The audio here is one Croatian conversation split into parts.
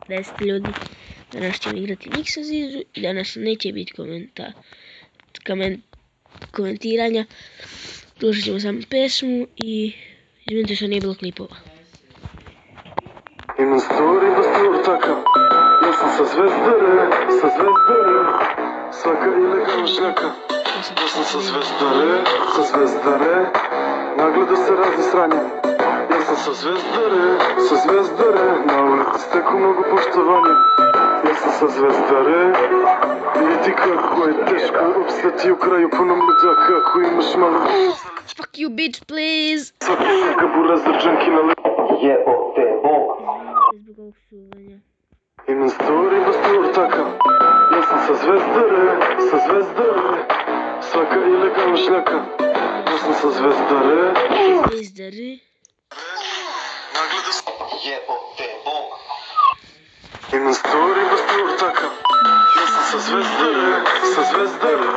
10 ljudi. Danas ćemo igrati Nixa Zizu i danas neće biti komentiranja. Slušat ćemo samo pesmu i izvinite što nije bilo klipova. Imam story bez turtaka, ja sam sa zvezdare, svaka ilegalna šljaka. Ja sam sa zvezdare, nagledao se razne sranje. Ja sam sa zvezdare, na ulici steku mnogo poštovanja. Ja sam sa zvezdare, vidjeti kako je teško opstati u kraju punom luđaka. Ako imaš malo... Fuck you bitch please! Svaka svaka bura zdrđanki na le... Jebo te bog. Imam story bez turtaka, ja sam sa zvezdare, svaka ilegalna šljaka. Ja sam sa zvezdare, nagledao sam... Jebo te bog. Imam story bez turtaka, ja sam sa zvezdare,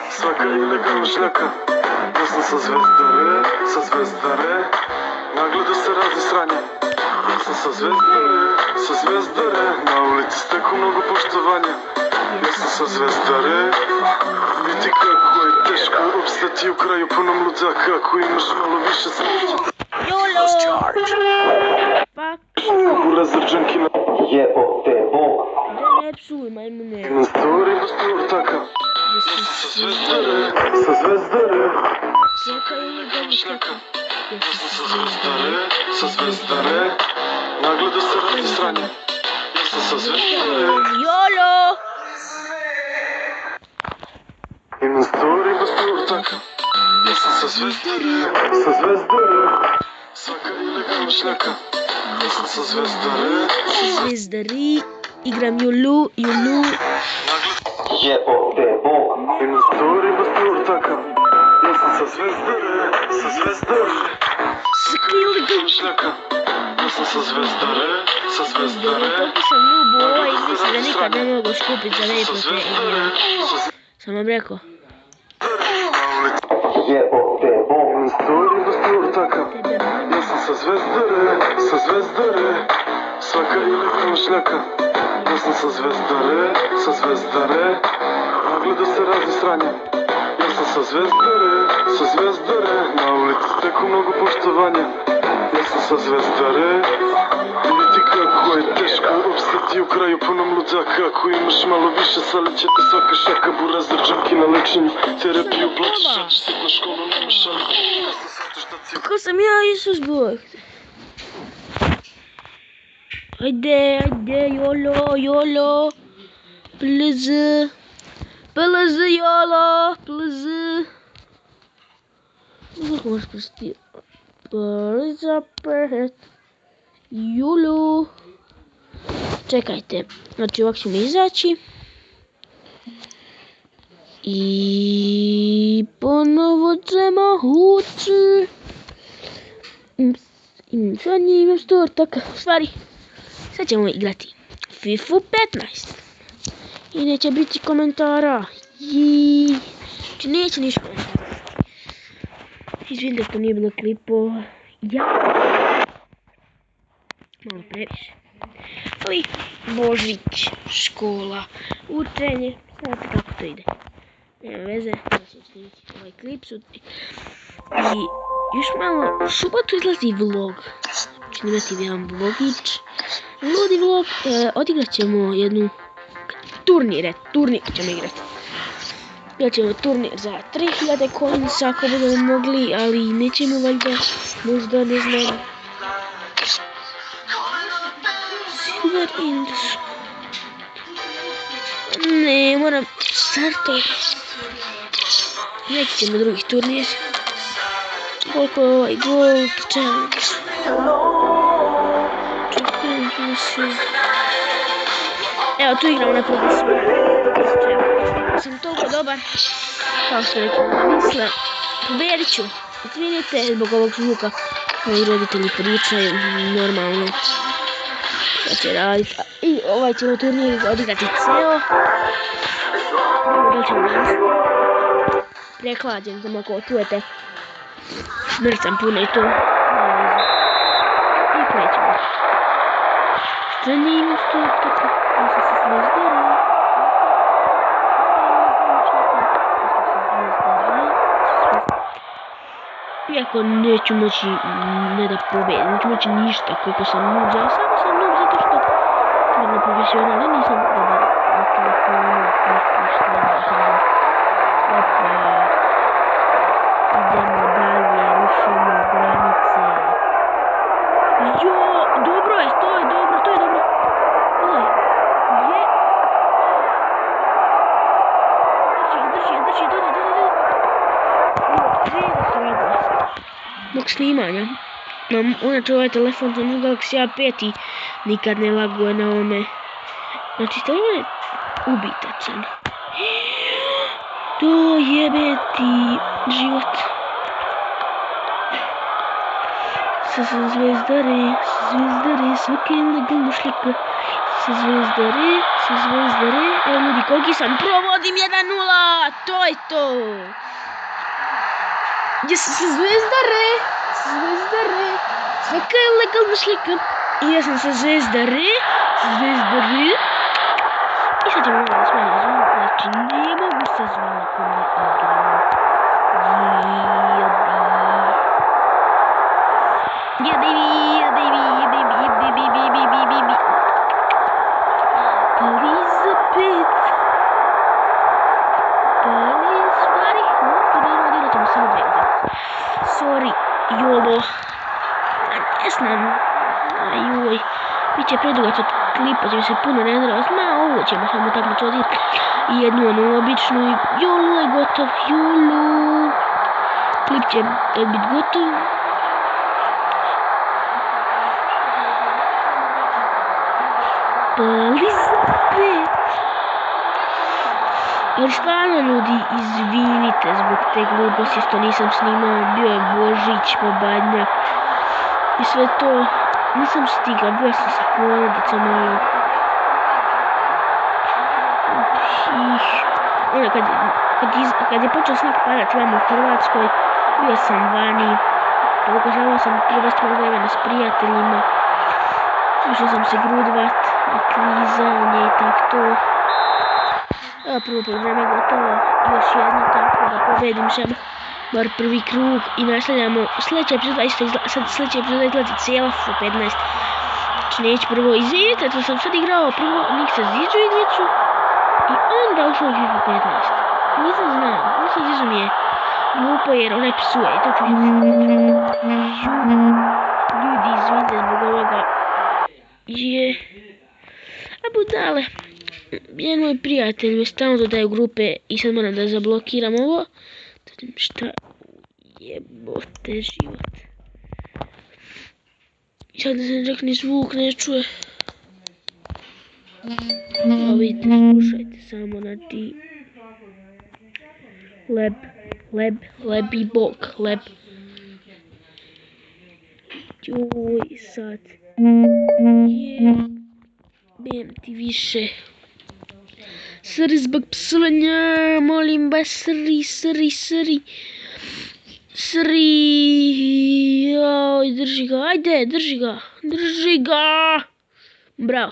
svaka ilegalna šljaka. Ja sam sa zvezdare, nagledao se razne sranje. Ja sam sa zvezdare, na ulici steku mnogo poštovanja. Ja sam sa zvezdare, vidi kako je teško opstati u kraju punom luđaka. Ako imaš malo više sreće. YOLO! Fuck! Bura zrđanki na... Jebo te bog. Da ne psuj majmune. Imam story bez turtaka, ja sam sa zvezdare, Svaka ilegalna šljaka. ja sam sa zvezdare, nagledao se razne sranje. Ja sam sa zvezdare, YOLO! imam story bez turtaka, ja sam sa zvezdare, svaka ilegalna šljaka. Ja sam sa Zvezdari, igram YOLO. Jebo te bog. Imam story bez turtaka, ja sam sa zvezdare, Svaka ilegalna šljaka. Ja sam sa zvezdare, Toliko sam noob u ovoj igri se da nikad ne mogu skupit za replike igre. Sam vam rekao. Jebo te bog. Imam story bez turtaka, ja sam sa zvezdare, svaka ilegalna šljaka. Ja sam sa zvezdare, nagledao se razne sranje. Ja sam sa zvezdare, na ulici steku mnogo poštovanja. Ja sam sa zvezdare, vidjeti kako je teško opstati u kraju punom luđaka. Ako imaš malo više salit će te svaka šaka. Bura zrđanki na lečenju, terapiju plaćaš, a ćeš sit na školu, nemaš šali. Kako sam ja Isus Bog? Ajde, YOLO. PLZ, YOLO, PLZ. Kako možeš prsti? YOLO. Čekajte, znači ovak ćemo izaći. I ponovo ćemo ući. Sad nije imam stortaka, u stvari. Sad ćemo igrati FIFA 15. I neće biti komentara. Znači neće ništa komentara. Izvinite što nije bilo klipova. Malo previše. Ali Božić, škola, učenje. Znate kako to ide. Nema veze. Ovaj klip su... I još malo, u subotu izlazi vlog. Ćemo imati jedan vlogić. Ludi vlog, odigrat ćemo jednu turnir ćemo igrati. Igrat ćemo turnir za 3000 coinsa ako budemo mogli, ali nećemo valjda, možda ne znam. Silver Indus. Ne, moram startovati. Neki ćemo drugih turnir. Koliko je ovaj Gold Challenge? Evo tu igramo na progresu. Sam toliko dobar. Kao što neki misle. Pobjedit ću. Izvinite zbog ovog zvuka. Moji roditelji pričaju normalno. Šta će raditi. I ovaj ćemo turnir odigrati ceo. Da ćemo danas. Prehlađen sam ako čujete. Smrcam puno i to. I krećemo. Trenje ima 100 taka. Ja sam se zvezdara. Iako neću moći ne da pobedim, neću moći ništa koliko sam noob, ja samo sam noob zato što stvarno profesional, ja nisam dobar na telefonu, fifi, što da kažem. Opa, idemo dalje, rušimo granice. Jo, dobro je, to je dobro, to je dobro. Gledaj, gdje? Drži, dodaj. Mog snimanja. Inače ovaj telefon za Galaxy A5 i nikad ne laguje na ovome. Znači telefon je ubitačan. To jebe ti život. Sa zvezdare, svaka ilegalna šljaka. Sa zvezdare. Evo ljudi, koliki sam, provodim 1-0, to je to. Jesam sa zvezdare, svaka ilegalna šljaka. I ja sam sa zvezdare. I sad ćemo malo smanjiti zvuk, znači ne mogu sa zvukom da igram. Yeah, baby. Police opet. Stvari. Odirat ćemo samo 2 utakmice. Sorry, YOLO. Ne znam. Ajuj. Biće predugačak klipa, će mi se puno renderovati. Ovo ćemo samo utakmicu odirati. I 1-0 običnu. YOLO je gotov. YOLO. Klip će tad biti gotov. Elizabeth. Ali stvarno ljudi, izvinite zbog te gluposti što nisam snimao, bio je Božić, Badnjak i sve to. Nisam stigao, bio sam sa porodicom malo. Onda kad je počeo snijeg padat vamo u Hrvatskoj, bio sam vani, pokušavao sam provesti malo vremena s prijateljima. Išao sam se grudvat, na klizanje i tako to. Evo prvo polovreme gotovo, još jedno tako da pobedim sam bar prvi krug i nastavljamo. Sljedeća epizoda izlazi cijela FU 15. Znači neću prvo izvidjeti, to sam sad igrao prvo Nik sa Ziđu igricu i onda ušao u FU 15. Nisam znao, nisam Ziđu mi je glupo jer onaj psuje i to ću ljudi izvinite zbog ovoga. A budale. Jedan moj prijatelj me stalno dodaje u grupe i sad moram da zablokiram ovo. Šta jebote život. I sad da se čak ni zvuk ne čuje. Evo vidite, slušajte samo na ti. Leb i bok, leb. Joj, sad. Bijem ti više. Sri zbog psovanja, molim vas, sri. Joj, drži ga, ajde, drži ga. Bravo.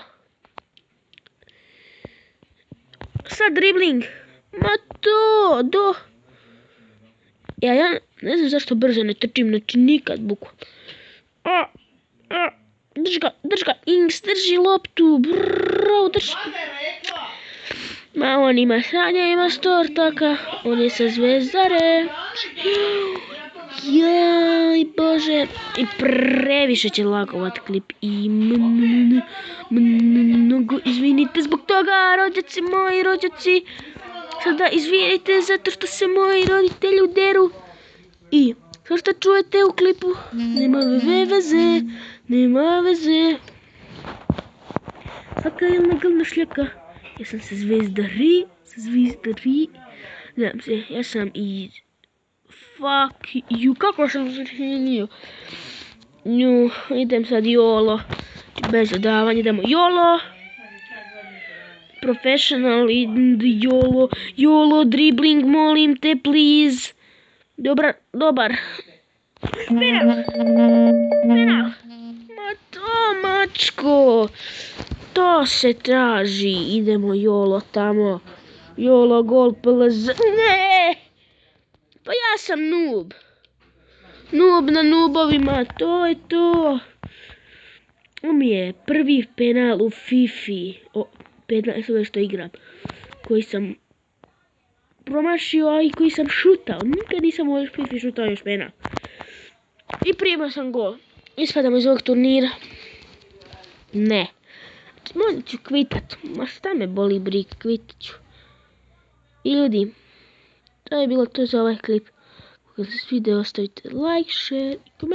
Sad dribling. Ma to, do. Ja ne znam zašto brzo ne trčim, znači nikad bukvalno. Drži ga, Ings, drži loptu, bravo, drži. Ma on ima sanja, ima stortaka, on je sa Zvezdare. Jaj, bože, i previše će lagovat klip i mnogo izvinite zbog toga, moji rođaci. Sada izvinite zato što se moji roditelji uderu. I to što čujete u klipu, nema veze. Svaka ilegalna šljaka. Ja sam sa Zvezdari. Znam se, ja sam iz... Fuck you, kako sam se činio? Nju, idem sad YOLO. Bez dodavanja, idemo YOLO. Professional, YOLO, dribbling, molim te, please. Dobar. Penal. Ma to, mačko. To se traži. Idemo Jolo tamo. Jolo gol PLZ. Ne! Pa ja sam noob. Noob na noobovima. To je to. Ovo mi je prvi penal u Fifi. Penal sve što igram. Koji sam promašio, a i koji sam šutao. Nikad nisam u Fifi šutao još penal. I primao sam gol. Ispadamo iz ovog turnira. Ne. Možda ću kvitat. Ma šta me boli brig, kvitat ću. I ljudi, to je bilo to za ovaj klip. Ako se svidio, ostavite like, share i komentar.